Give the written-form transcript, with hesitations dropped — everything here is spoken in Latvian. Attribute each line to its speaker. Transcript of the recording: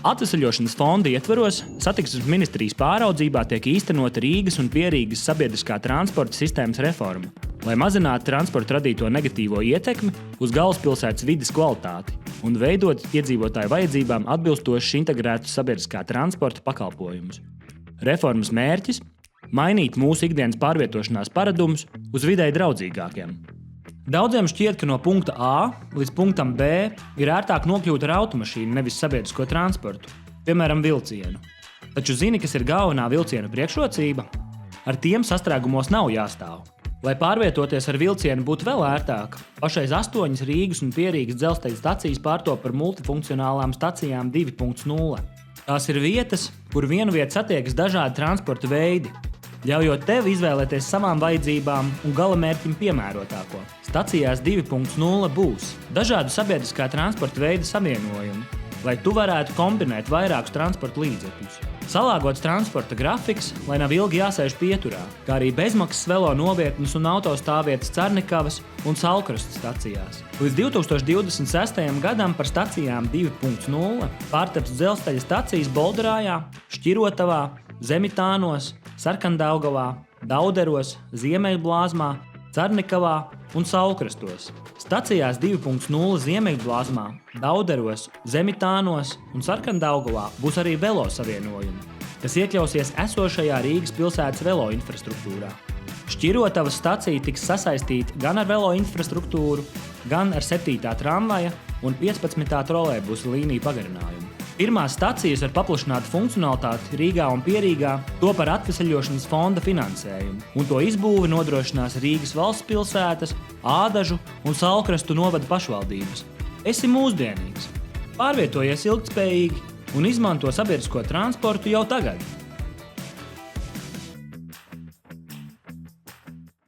Speaker 1: Atvesaļošanas fonda ietvaros Satiksmes ministrijas pāraudzībā tiek īstenota Rīgas un Pierīgas sabiedriskā transporta sistēmas reforma, lai mazinātu transporta radīto negatīvo ietekmi uz galvaspilsētas vides kvalitāti un veidot iedzīvotāju vajadzībām atbilstošus integrētus sabiedriskā transporta pakalpojumus. Reformas mērķis – mainīt mūsu ikdienas pārvietošanās paradumus uz videi draudzīgākiem. Daudziem šķiet, ka no punkta A līdz punktam B ir ērtāk nokļūt ar automašīnu, nevis sabiedrisko transportu, piemēram, vilcienu. Taču zini, kas ir galvenā vilcienu priekšrocība? Ar tiem sastrēgumos nav jāstāv. Lai pārvietoties ar vilcienu būtu vēl ērtāk, pašreiz 8 Rīgas un Pierīgas dzelzceļa stacijas pārtop par multifunkcionālām stacijām 2.0. Tās ir vietas, kur vienu vietu satiekas dažādi transporta veidi, ļaujot tev izvēlēties savām vajadzībām un galamērķim piemērotāko. Stacijās 2.0 būs dažādu sabiedriskā transporta veidu savienojumi, lai tu varētu kombinēt vairākus transporta līdzekļus. Salāgots transporta grafiks, lai nav ilgi jāsēž pieturā, kā arī bezmaksas velo novietnes un autostāvvietas Carnikavas un Salkrastas stacijās. Līdz 2026. gadam par stacijām 2.0 pārtaps dzelzceļa stacijas Bolderājā, Šķirotavā, Zemitānos, Sarkandaugavā, Dauderos, Ziemeļblāzmā, Carnikavā un Salkrastos. Stacijās 2.0 Ziemeļblāzmā, Dauderos, Zemitānos un Sarkandaugavā būs arī velo savienojumi, kas iekļausies esošajā Rīgas pilsētas velo infrastruktūrā. Šķirotavas stacija tiks sasaistīta gan ar velo infrastruktūru, gan ar 7. tramvaja un 15. trolejbusa līniju pagarinājumu. Pirmās stacijas ar paplašinātu funkcionalitāti Rīgā un Pierīgā top ar Atvesaļošanas fonda finansējumu, un to izbūvi nodrošinās Rīgas valsts pilsētas, Ādažu un Salkrastu novada pašvaldības. Esi mūsdienīgs, pārvietojies ilgtspējīgi un izmanto sabiedrisko transportu jau tagad.